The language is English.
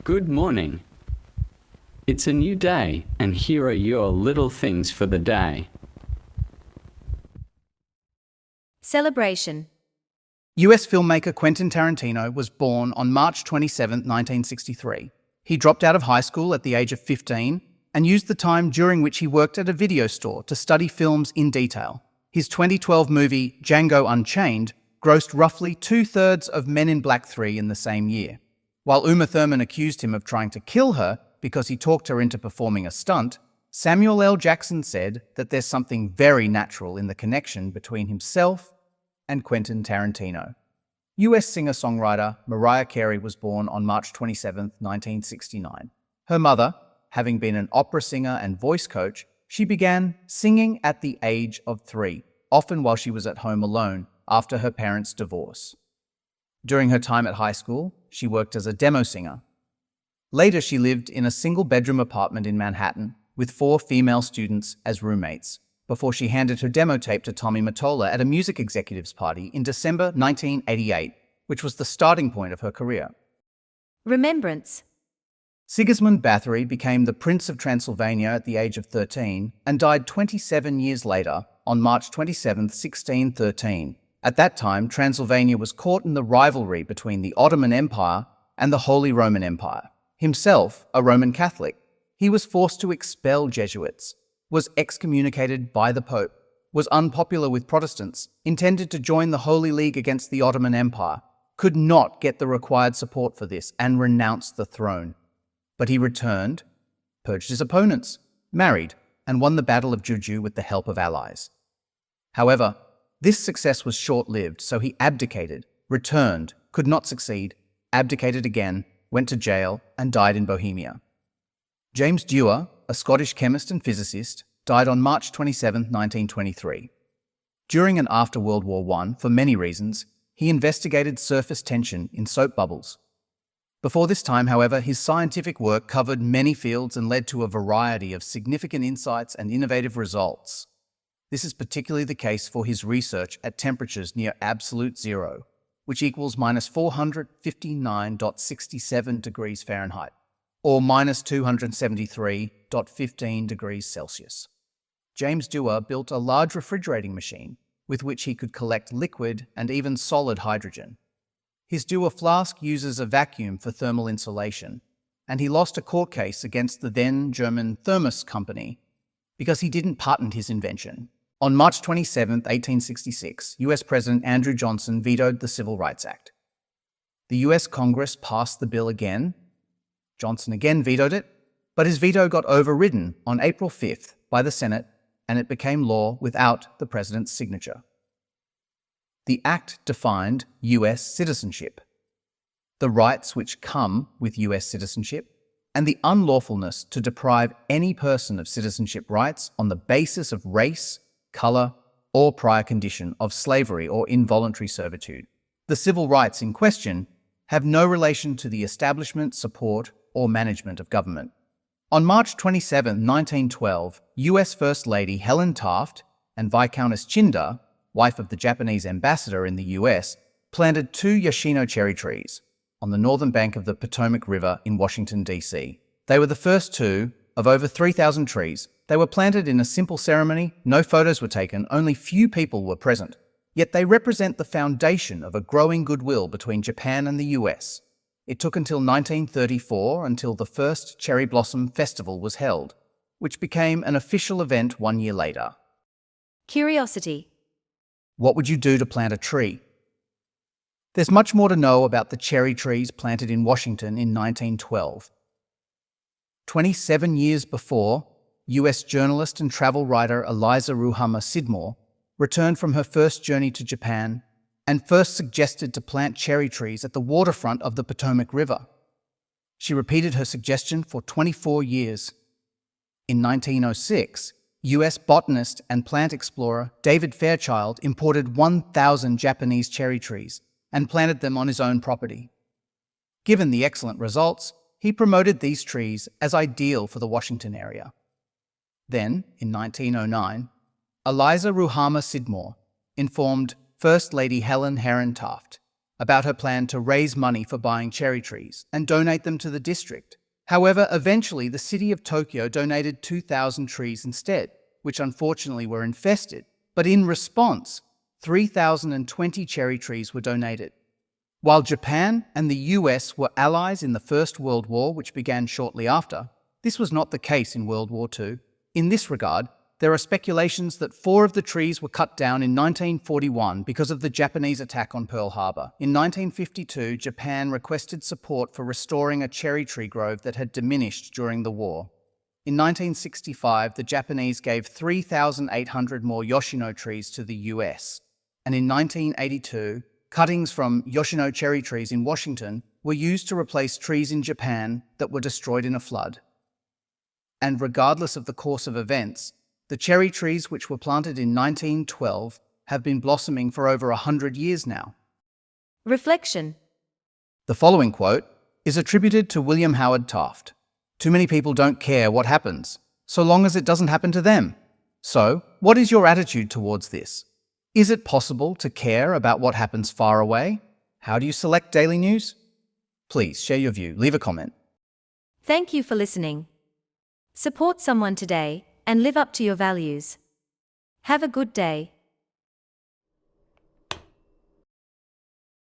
Good morning. It's a new day, and here are your little things for the day. Celebration. US filmmaker Quentin Tarantino was born on March 27, 1963. He dropped out of high school at the age of 15 and used the time during which he worked at a video store to study films in detail. His 2012 movie, Django Unchained, grossed roughly 2/3 of Men in Black 3 in the same year. While Uma Thurman accused him of trying to kill her because he talked her into performing a stunt, Samuel L. Jackson said that there's something very natural in the connection between himself and Quentin Tarantino. US singer-songwriter Mariah Carey was born on March 27, 1969. Her mother, having been an opera singer and voice coach, she began singing at the age of 3, often while she was at home alone after her parents' divorce. During her time at high school, she worked as a demo singer. Later, she lived in a single-bedroom apartment in Manhattan with 4 female students as roommates, before she handed her demo tape to Tommy Mottola at a music executives party in December 1988, which was the starting point of her career. Remembrance. Sigismund Báthory became the Prince of Transylvania at the age of 13 and died 27 years later on March 27, 1613. At that time, Transylvania was caught in the rivalry between the Ottoman Empire and the Holy Roman Empire. Himself a Roman Catholic, he was forced to expel Jesuits, was excommunicated by the Pope, was unpopular with Protestants, intended to join the Holy League against the Ottoman Empire, could not get the required support for this, and renounced the throne. But he returned, purged his opponents, married, and won the Battle of Juju with the help of allies. However, this success was short-lived, so he abdicated, returned, could not succeed, abdicated again, went to jail, and died in Bohemia. James Dewar, a Scottish chemist and physicist, died on March 27, 1923. During and after World War I, for many reasons, he investigated surface tension in soap bubbles. Before this time, however, his scientific work covered many fields and led to a variety of significant insights and innovative results. This is particularly the case for his research at temperatures near absolute zero, which equals -459.67 degrees Fahrenheit, or -273.15 degrees Celsius. James Dewar built a large refrigerating machine with which he could collect liquid and even solid hydrogen. His Dewar flask uses a vacuum for thermal insulation, and he lost a court case against the then German Thermos Company because he didn't patent his invention. On March 27, 1866, US President Andrew Johnson vetoed the Civil Rights Act. The US Congress passed the bill again. Johnson again vetoed it, but his veto got overridden on April 5th by the Senate, and it became law without the president's signature. The act defined US citizenship, the rights which come with US citizenship, and the unlawfulness to deprive any person of citizenship rights on the basis of race, color, or prior condition of slavery or involuntary servitude. The civil rights in question have no relation to the establishment, support, or management of government. On March 27, 1912, US First Lady Helen Taft and Viscountess Chinder, wife of the Japanese ambassador in the US, planted 2 Yoshino cherry trees on the northern bank of the Potomac River in Washington, D.C. They were the first 2 of over 3,000 trees. They were planted in a simple ceremony, no photos were taken, only few people were present. Yet they represent the foundation of a growing goodwill between Japan and the US. It took until 1934 until the first Cherry Blossom Festival was held, which became an official event 1 year later. Curiosity. What would you do to plant a tree? There's much more to know about the cherry trees planted in Washington in 1912. 27 years before, US journalist and travel writer Eliza Ruhamah Sidmore returned from her first journey to Japan and first suggested to plant cherry trees at the waterfront of the Potomac River. She repeated her suggestion for 24 years. In 1906, US botanist and plant explorer David Fairchild imported 1,000 Japanese cherry trees and planted them on his own property. Given the excellent results, he promoted these trees as ideal for the Washington area. Then, in 1909, Eliza Ruhamah Sidmore informed First Lady Helen Taft about her plan to raise money for buying cherry trees and donate them to the district. However, eventually the city of Tokyo donated 2,000 trees instead, which unfortunately were infested. But in response, 3,020 cherry trees were donated. While Japan and the US were allies in the First World War, which began shortly after, this was not the case in World War II. In this regard, there are speculations that 4 of the trees were cut down in 1941 because of the Japanese attack on Pearl Harbor. In 1952, Japan requested support for restoring a cherry tree grove that had diminished during the war. In 1965, the Japanese gave 3,800 more Yoshino trees to the US. And in 1982, cuttings from Yoshino cherry trees in Washington were used to replace trees in Japan that were destroyed in a flood. And regardless of the course of events, the cherry trees which were planted in 1912 have been blossoming for over 100 years now. Reflection. The following quote is attributed to William Howard Taft. Too many people don't care what happens, so long as it doesn't happen to them. So, what is your attitude towards this? Is it possible to care about what happens far away? How do you select daily news? Please share your view, leave a comment. Thank you for listening. Support someone today and live up to your values. Have a good day.